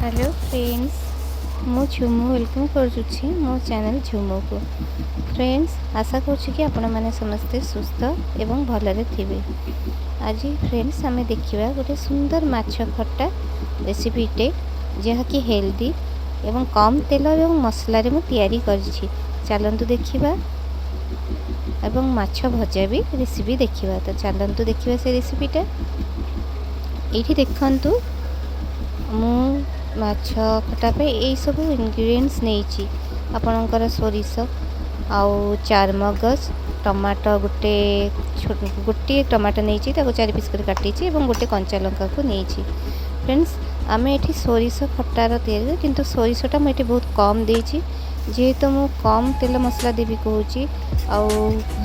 Hello friends, मु Jhumu welcome करुच्ची मो channel Jhumu को। फ्रेंड्स, आशा करुच्ची आपण मैंने समस्ते सुस्थ एवं भलरे थिबे। आज फ्रेंड्स आमे देखिबा गोटे सुंदर माछ खट्टा रेसिपीटे जहाँकि हेल्दी एवं कम तेल एवं मसला रे मु तैयारी करछि। चलंतु देखिबा एवं माछ भजा भी रेसिपी देखिबा। तो चलंतु देखिबा से रेसिपीटा। एठी देखंतु मु माछ खटा पे यही सब इंग्रेडिएंट्स नहीं आपणकर सोरिष आउ चार मगज टमाटो गोटे टमाटो नहीं 4 पीस कर काटी और गोटे कंचा लंका को नहीं। फ्रेंड्स, आम ये सोरिष खटार तैयारी किंतु सोरिषटा मुझे बहुत कम देती जेहेतु मु कम तेल मसला देवी कहूँ।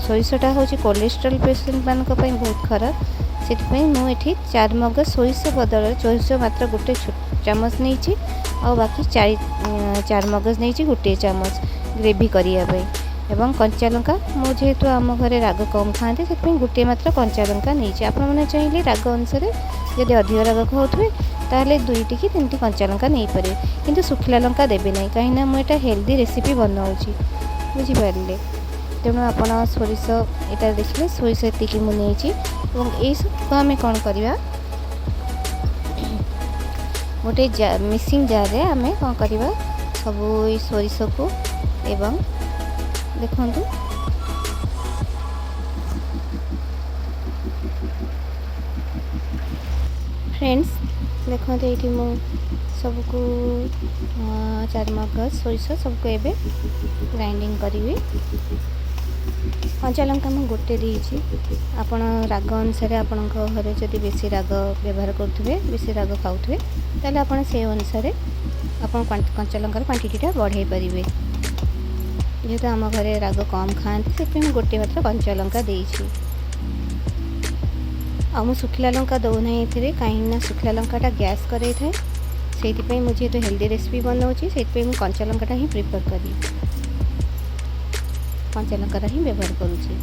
सोरिषटा हूँ कोलेस्ट्रॉल पेशेंट मान बहुत खराब। से मुझे 4 मगज सोरिष बदल सोरिष मात्र गोटे चामच नहीं और बाकी 4 मगज नहीं गोटे चामच ग्रेवी करने एवं कंचा लंका मु जेहेतु आम घरे राग कम खाते से गोटे मात्र कंचा लंका नहीं। आपने चाहिए राग अनुसार जब अधिक राग खाऊे ताहले 2 टी 3 टी कंचा लंका नहीं पारे किंतु सुखिला लंका देवे ना कहीं मुझे हेल्दी रेसिपी बनाऊँगी बुझिपारे। तेणु आप सोरिष यहाँ देखिए सोरिष ये मुझे यही सब आम कौन करवा गोटे मिक्सिंग जार रे आम कौन करवा सब सोरिष को एवं देखु फ्रेंड्स देखते ये मु सबको 4 मगज सोरिष सबको एवं ग्राइंडिंग करी। कंचा लंका मुझे गोटे देती आपण राग अनुसार आपण घरे जदि बेसी राग व्यवहार करुवे बेसी राग खाऊे ताले आपण से अनुसार आपण कंचा लंकार क्वांटिटीटा बढ़ाई पारे। जेहेतु आम घरे राग कम खाते से गोटे मात्र कंचा लंका देती आम सुखिला लंका दौना ये कहीं सुखिला लंकाटा गैस करे थाए से मुझे तो हेल्दी रेसिपी बनाऊँगी से कंचा लंकाटा ही प्रिफर करी कंचा लंकार ही व्यवहार करुँची।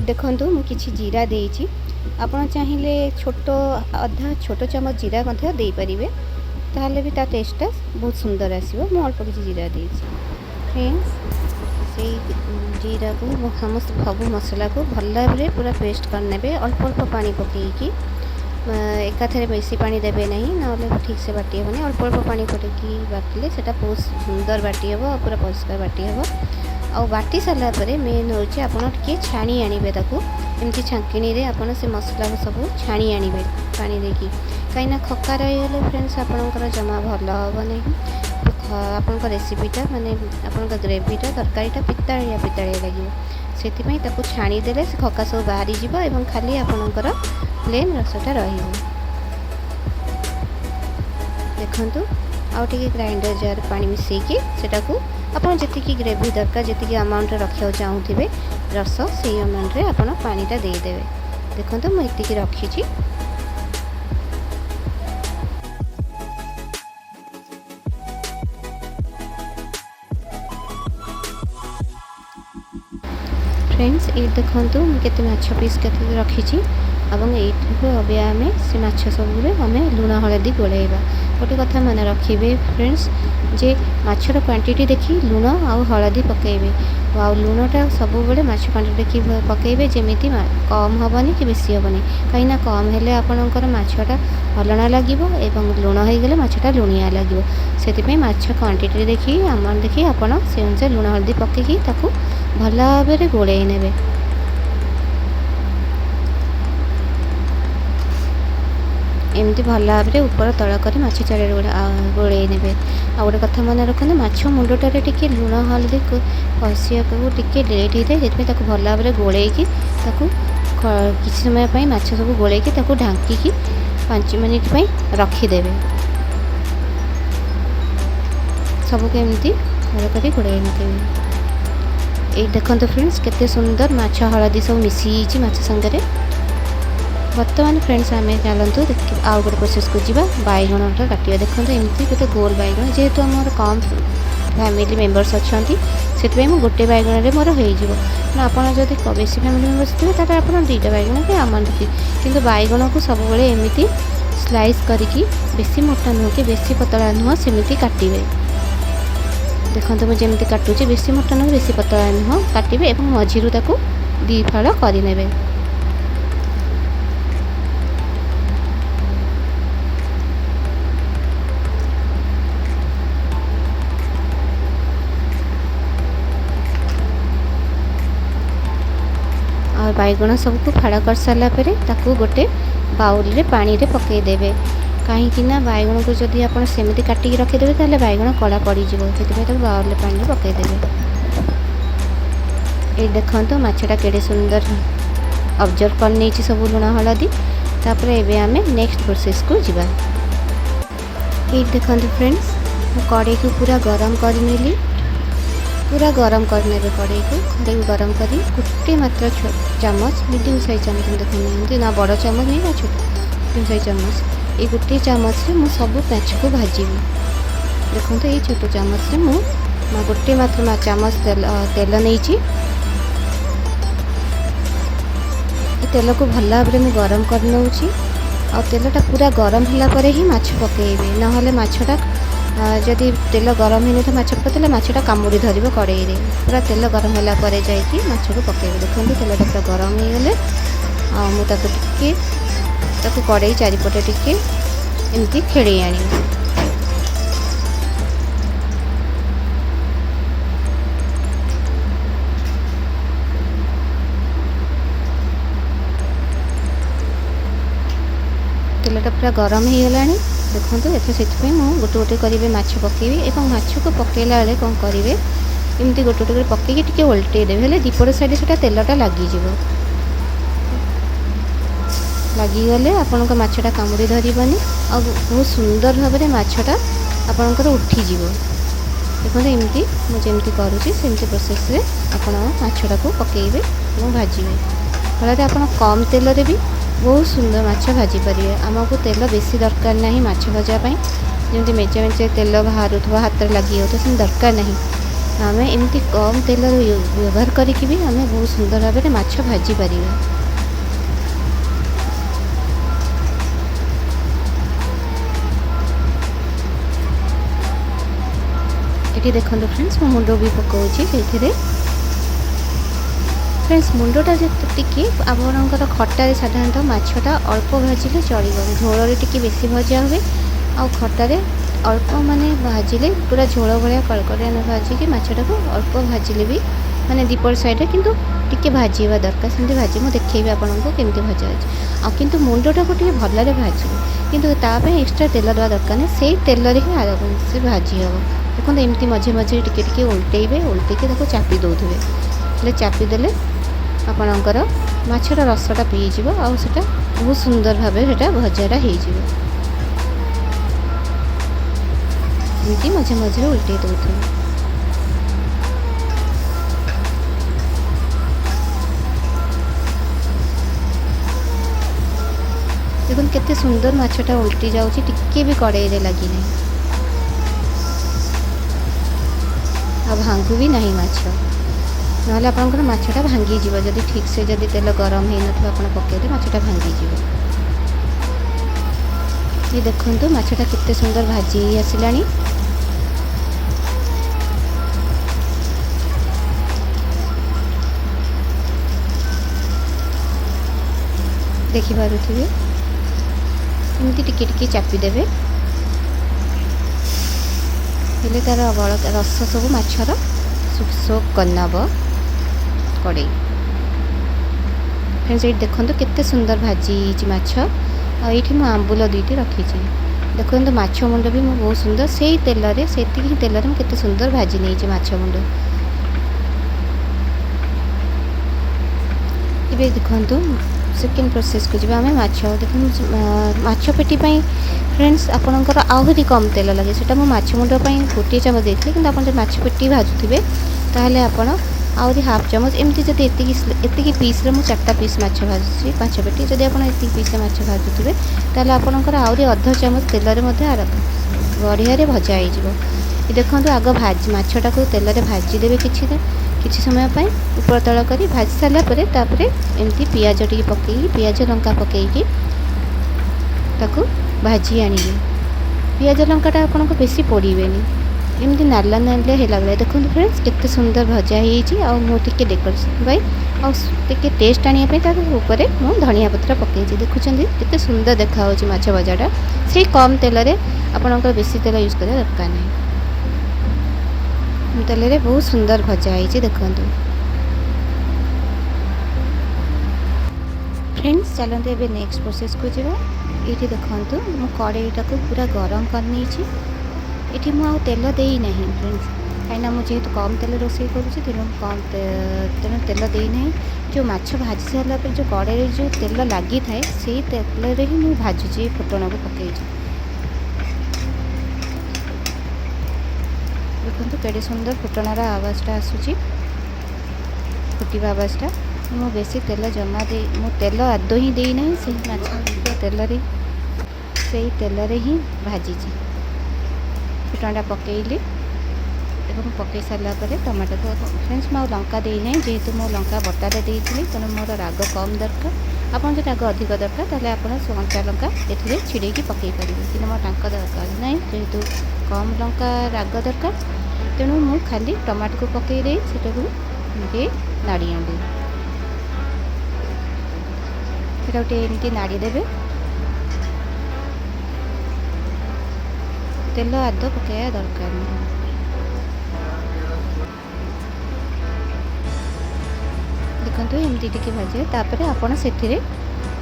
देखु मुझे जीरा देती आपड़ चाहिए छोट अधा छोट चमच जीरा दे पारे ताहले भी ता टेस्टा बहुत सुंदर आसो। मु अल्प किसी जीरा देती फ्रेंड्स से जीरा को समस्त सब मसला को भल भाव पूरा पेस्ट करने अल्प अल्प पानी पकईकी एकाथरे बेसी पानी देवे नहीं ना ठीक से बाटी हेनी अल्प अल्प पानी पकईकी बाटिले से बहुत सुंदर बाटी हे पूरा परिष्कार बाटी हे आ बाटी सारा मेन हूँ आपड़ छाणी आने एमती छाँकणी आप से मसला को सब छाणी आने पानी देकी कहीं खका रही फ्रेंड्स आपंकर जमा भल हम नहीं आपण रेसिपीटा माने आपण ग्रेवीटा तरकारीटा पिताड़िया पिताड़िया लगे से छाणीदे से खका सब बाहरी जीव एवं खाली आपणकर प्लेन रसटा देखु आउे ग्राइंडर जार पानी मिसेकी सेटा को आपन जी ग्रेवी दरकार जी अमाउंट रखा चाहूे रस से अमाउंट आप पानीटा देदेवे। देखो मुझे रखी फ्रेंड्स ये देखो मुझे माछ पीस के रखी ये आम से माछ सब आम लुण हलदी गोलैबा। गोटे कथा मन रखिए फ्रेंड्स जे माछर क्वांटिटी देखी लुण आउ हलदी पकेबे आ लुणटा सब बड़े माछ क्वांटिटी देखी पकेबे जेमिति कम हेनी कि बेसी हेनी कहीं कम हेले आपणकर माछटा हलणा लगे एवं लुण हो गले माछटा लुणिया लगे से माछ क्वांटिटी देखी अमाउंट देखी आपड़ से अनुसार लुण हलदी पकईकी भल भाव गोलई ने एमती भल भाव ऊपर तल कर माछ चारे गोलई ने। आ गोटे कथा मन रखते माछ मुंडटारे टिके लुण हलदी कषिया को टिके लेट होता है से भल भाव गोलैकी किसी समय माछ सब गोलैकी ढांकी 5 मिनिट रखीदेवे सबको एमती भल कर गोलई नदेवे। ये देखो फ्रेंड्स केते सुंदर माछ हलदी सब मिसी माछ संगे। बर्तमान फ्रेंड्स आम चलतु आउ गोटे प्रोसेस को जीवा बैगणटा काटा। देखो एमती गोटे गोल बैगण जेहेतु आमर कम फैमिली मेम्बर्स अच्छा से गोटे बैगण मोर हो आपड़ जब बेसी फैमिली मेम्बर्स थे आप 2टा बैगण कि आम कि बैगण को सब एमती स्लाइस करके बेसी मोटा नुह कि बेसी पतला नुह सेमती काटिबे। देखो मुझे जमी काटुचे बेसी मोटा नुह बेसी पतला नुह काटिबे और मझिरू ताकू दी फाड़ करनेबे। और बैगण सबको फाड़ कर सारा पर गोटे बाउल रे पानी रे पकईदेवे। कहीं बैगण को जदि आप सेमती काटिकी रखीदेवे ताहले बैगण कला पड़ज से बाउल पानी पकईदेवे। ये देखो माछटा केड़े सुंदर ऑब्जर्व कर नहीं सब लुण हलदी। तापर एबे आमे नेक्स्ट प्रोसेस को जीवा। ये देखो फ्रेंड्स कड़े को पूरा गरम कर नेली। पूरा गरम करने कड़े को गरम करी गोटे मात्र चामच मीडियम साइज चामच देखते ना बड़ चामच नहीं ना छोट मीडियम साइज चामच। ये गोटे चामच मु सब माछ को भाजीबी। देखो ये छोट चामच मु गोटे मात्र चामच तेल नहीं। तेल को भल भाव में गरम कर नौची। आ तेलटा पूरा गरम होला ही माछ पकेबे ना माछटा जदि तेल गरम ही नहीं माछ पकेले माछटा कामुड़ी धर कड़े पूरा तेल गरम होला परे जाइए माछ को पकेबे। देखो तेलटा पूरा गरम हो गले मुझे कड़े चारिपटे टिके एमती खेड़े आनी। तेलटा पूरा गरम हो गला। देखो ये से गोटे गोटे करेंगे माछ पकेबी और माछ को पकेला बेले कौन करेंगे एमती गोटे गोटे पकईकी टिके ओल्टे देवे। हेले दीपट साइड से तेलटा लगिज लगिगले आपण माछटा कामुड़ी धरबनी आ बहुत सुंदर भाव में माछटा आपणकर उठीज। देखो एमती मुझे करुँची सेमती प्रोसेस रे आपण माछटा को पकेबे और भाजबे। फल आप कम तेल भी बहुत सुंदर माछ भाजी पारे। आमको तेल बेसी दरकार नहीं माछ भजापी जमी मेचे मेचे तेल बाहर हाथ में लगी हो तो दरकार नहीं। आम एमती कम तेल व्यवहार करके भी आम बहुत सुंदर भाव में माछ भाजी पार। ये देखो फ्रेंड्स मु मुंड भी पकाऊँगी से फ्रेंड्स मुंडटा जी आपणकर खटार साधारणतः माछटा अल्प भाजिले चलो झोल टी बेसी भजा हुए आ खटार अल्प माने भाजिले पूरा झोल भाया कड़कड़िया न भाजिकी माछटा को अल्प भाजिले भी माने दीपट साइड किंतु टिके भाजीवा दरकार सेमती भाजी मुझे देखी आपको केमती भजा आ किंतु मुंडटा को टे भल भाजिबे किंतु तापाई एक्सट्रा तेल देवा दरकार नहीं से तेल से भाजी हम। देखो एमती मझे मझे टिके टिके उल्टेबे उल्टेकी चापी दौथे चापी देले आपणकर माछर रसटा पीजी आटा बहुत सुंदर भाव से भजाटा होमती मझे मझे उल्टे दौथे। देखो केते सुंदर माछटा उल्टी जाऊँगी टिके भी कड़े लगी नहीं आ भांगू भी नहीं माछ ना आपंकर माछटा भांगी जीव जदि ठीक से जदि तेल गरम हो ना आप पकड़े माछटा भांगी जीव। ये देखो माछटा केते सुंदर भाजी आसला। देखिपे एमती टिके टिके चापी देवे हेले तार रस सब माछर सोक करनब कड़े। फ्रेंड्स ये देखो केते सुंदर भाजी माछ आई आंबुल दुईटी रखी। देखो माछ मुंड भी बहुत सुंदर से तेल से तेल केते सुंदर भाजी नहीं माछ मुंड। ये देखो सेकेंड प्रोसेस को जब आम माछ देखो माछ पेटी फ्रेंड्स आपणकर आहरी कम तेल लगे से माछ मुंडपाई गोटे चामच देते कि आप माछ पेटी भाजुवे ताहले आपण आहरी हाफ चामच एमती जब एति पीस रे मुझे 4टा पीस माछ भाजुची माछ पेटी जब आप पीस माछ भाजुवे ताहले आपणकर आहरी अर्ध चामच तेल बढ़िया भजा हो। देखो आग माछटा को तेल भाजीदेवे किसी समय पर ऊपर तल कर भाजी सारापर एमती पियाज टी पकई पियाज लंका पकईकी भाजी आनिबे पियाज लंकाटा आपनको बेसी पोड़ेनि एमती नाला नालिया होला बेले देखो फ्रेंड्स केते सुंदर भजा हो टिके डेकोरेशन पाई आगे टेस्ट आने ऊपर मु धनिया पत्र पकई देखुं केते सुंदर देखा माछ भजाटा से कम तेल आपंकर बेसी तेल यूज करा दरकार नहीं तेल रे बहुत सुंदर भजा है देखु फ्रेंड्स चलते ए नेक्स्ट प्रोसेस को जी ये देखूँ मु कड़ईटा को पूरा गरम करनी ये मुझे तेल देना फ्रेंड्स कहीं मुझे कम तेल रोषे करुँच तेणु कम तेणु तेल देना जो माछ भाजी सारा जो कड़े जो तेल लगी थाए से तेल ही मुझे भाजुची फुटण को पकई देखो केड़े सुंदर फुटणार आवाज़टा आसूची फुटवा आवाज़टा मु बेसी तेल जमा दे मु तेल आदौ ही देना से तेल से तेल ही भाजी फुटणा पकईली पकई सारा टमाटो को फ्रेंड्स मैं लंका देना जेहेतु मो लंका बटारे देती तेणु मोर राग कम दरकार आपन जो राग अधिक दरकार ताले आपन कंचा लंका ए छिड़े पकई पारे कि मोर टाँक दरकार ना जेहेतु कम लंका राग दरकार तेणु मु खाली टमाटो को पकई दे से नाड़ी आने गोटे एमती नाड़ी देवे तेल आद पकड़ा दरकार नहीं देखो एमती टिके भाजे तापर आपड़ से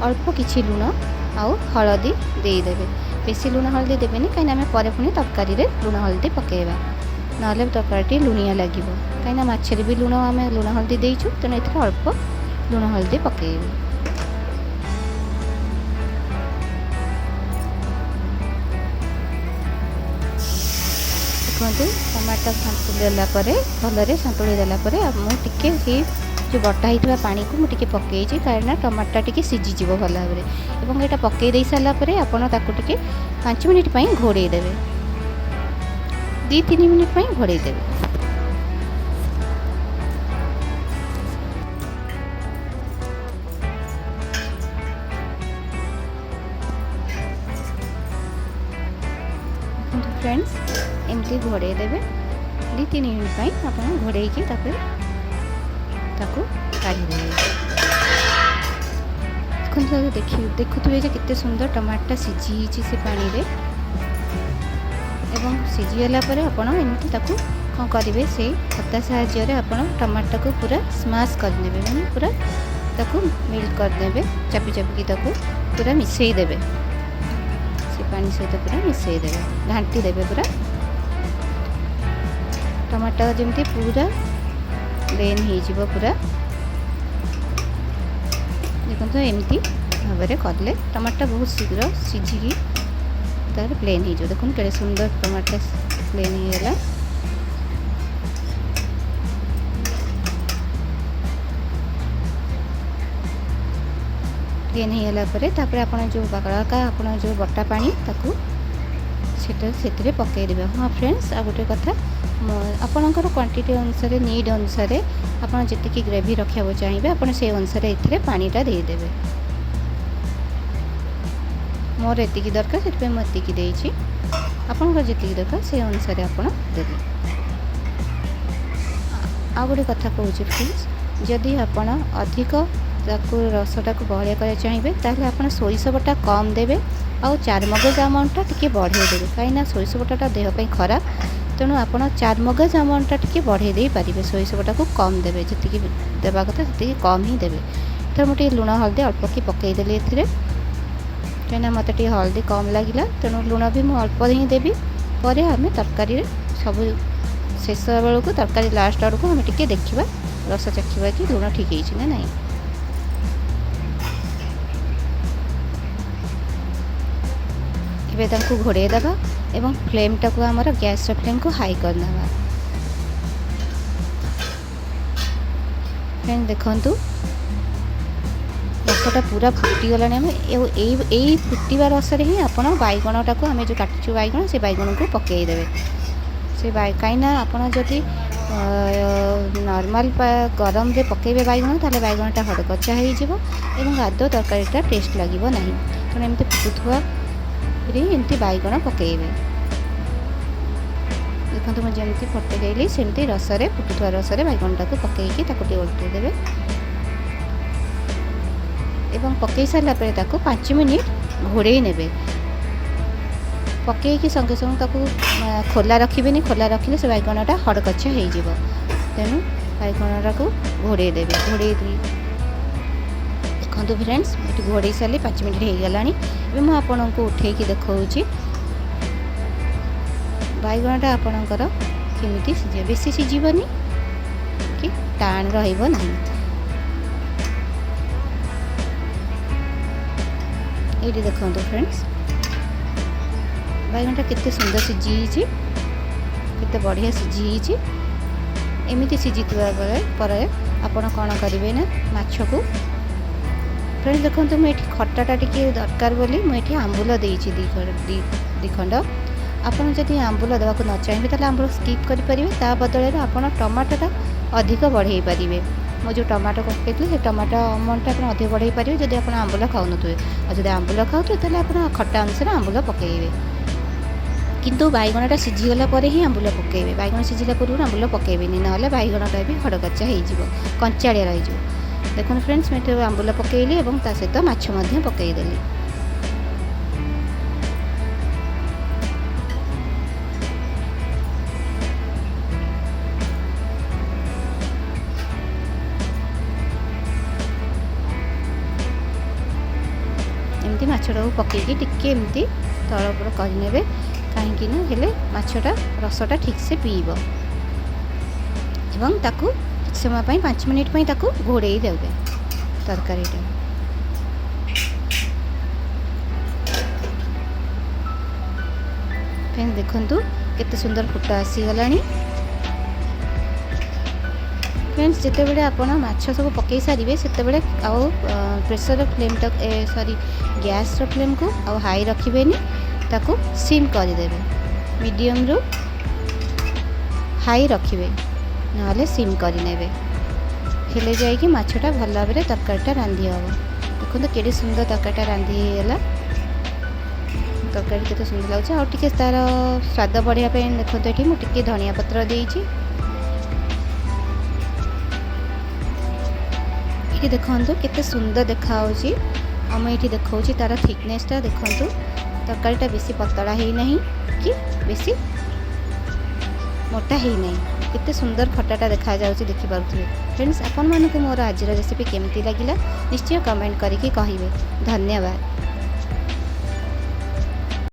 अल्प किछि लुण आउ हलदी देदेवे बेसी लुण हलदी देवेनि कहीं आम पर पुणी तरकारी लुण हलदी पकेबा ना तरकारी लुणिया लगे कहीं माछरे भी लुण आम लुण हलदी देचु तेणु ये अल्प लुण हलदी पकेबे देखते टमाटर सतुला भलरे सतुली देलापर मुझे सी जो बटा होता पानी को मुझे पकई कारण टमाटर टी सीझीज भल भाव में यहाँ पकई दे सारापर आपको 5 मिनिट घोड़े देवे 2-3 मिनिट घोड़े देवे फ्रेंड्स एमती घोड़े देवे 2-3 मिनिट आप घोड़े काढ़ी देखुए केते सुंदर टमाटर सीझी से पानी रे एवं सीझीगला आपण एमती कौन करेंगे से खता साहाय्य आपण टमाटर को पूरा स्माश करदे मैंने पूरा मिल्क करदे चापी चापिकी पूरा मिसई देवे से पानी सहित पूरा मिसई देवे घाटी देवे पूरा टमाटर जमती पूरा प्लेन हो पूरा देखो एमती भाव में कले टमाटर बहुत शीघ्र सीझिकी तार प्लेन हो देखो के सुंदर टमाटर प्लेन होगा प्लेन होगा आपड़ जो बड़का आपड़ जो बटा पानी से पकईदे। हाँ फ्रेंड्स आ गोटे कथा आपणकर क्वांटिटी अनुसार नीड अनुसार आप जी ग्रेवी रखा चाहिए आप अनुसार ये पानीटा देदेवे मोर एति दरकार से मुझे आपंकर जी दरकार से अनुसार आप देवे। आ गोटे कथा कहूँ फ्रेंड्स जदि आप अधिक रसटा को बहलिया कर चाहिए ताहले आप सोरिष बटा कम देवे आउ चारमगज अमाउंटा टी बढ़े देवे कहीं सोरिष बटाटा देहपाई खराब तेणु आप चारमगज अमाउंटा टी बढ़े दे पारे सोरिष बटा को कम देवे जी देवा कथा से कम ही देवे तो मुझे लुण हल्दी अल्प कि पकईदेली कहीं मत हल्दी कम लगे तेणु लुण भी मुझे अल्प ही देवी पर आम तरकारी सब शेष बेलू तरकारी लास्ट आड़ को आम टे देखा रस चाखा कि लुण ठीक है ना नहीं घोड़े दबा एवं फ्लेम टाक आमर गैस फ्लेम को हाई करना फ्रेंड देखंतु रसटा पूरा फुटीगला यही फुटवा रस ही आप बैगणटा को आम जो काटू बैगण से बैगण को पकईदेवे से कहीं आपड़ जदि नॉर्मल गरम रे पकईबे बैगण ताले बैगणटा हड़कचा हो आदौ तरकारीटा टेस्ट लगे ना तेणु एमती फुटुवा एमती बैगण पकेबे। देखो मुझे जमी फटेली सेमती रसरे फुटुवा रसरे बैगणटा को पकईकि उल्टे देवे एवं पकई सारा पर 5 मिनिट घोड़े ने पकईकि संगे संगे ताको खोला रखिबेनी। खोला रखिले से बैगणटा हड़कच्छा हो तेणु बैगणटा को घोड़े देवे। घोड़े देखो फ्रेंड्स ये घोड़े सारे 5 मिनिट हो गला। मुझे आपन को उठेकी देखा बैगणटा आपणकर केमिति सिझे बेसी सिझिबनी कि टाण रहिबो नाही। ये देखो फ्रेंड्स बैगणटा केते सुंदर सिझी केते बढ़िया सिझी। एमिति सिझितबा पर आपण कौन करेंगे ना माछ को फ्रेंड्स देखो मुझे खट्टाटा टी दरकार बोली मुझे आंबुल देती दी खंड। आपन जदि आंबुल देवाक न चाहिए तो आंबुल स्किप करेंगे। ता बदल आप टमाटोटा अधिक बढ़े पारे। मो जो टमाटो पकई से टमाटो अमाउंट आप अधिक बढ़े पारे जब आप आंबुल खाऊन थे। और जब आंबुल खाऊे तो आप खट्टा अनुसार आंबुल पकईबे। किंतु बैगणटा सिझीगला ही आंबुल पकईबे। बैगण सिझिला पूर्व आंबुल पकईबेनी ना बैगणटा भी हड़कच्चा हो कंचाड़िया रही। देखो फ्रेंड्स मैं आंबुल पकईली और ता सहित माछ पकईदेली। एमती माछटा को पकईकी टिके एमती तल उपर करने कहीं हेले माछटा रसटा ठीक से पीब एवं ताकू ठीक समय 5 मिनिट ताकू घोड़े देवे तरकारीटा। फ्रेंड्स देखंतु केते सुंदर फुटा आसीगला। फ्रेंड्स जितेबले आपण माछ सब पकई सारे से pressure flame sorry gas flame को आउ हाई रखिबेनी ताको सिम करदेवे। मीडियम रू हाई रखिबे ना सिम करनेबे हेले जाइए माछटा भल भाव में तरकारीटा रांधि हम। देखो तो केड़े सुंदर तरकारीटा रांधि होगा। तरकारी केते सुंदर लगे और टिके तार स्वाद बढ़िया देखो तो ये मुझे धनिया पत्र देइछि। ये देखो केते सुंदर देखा ये देखा तार थिकनेसटा देखो तरकारीटा बेसी पतला है नहीं कि बेसी मोटा है नहीं। केते सुंदर खट्टाटा देखा जाउछि देखि पारुथिबे। फ्रेंड्स आपण मानक मोर आज रेसिपी केमती लागिला निश्चय कमेंट करिके कहिबे। धन्यवाद।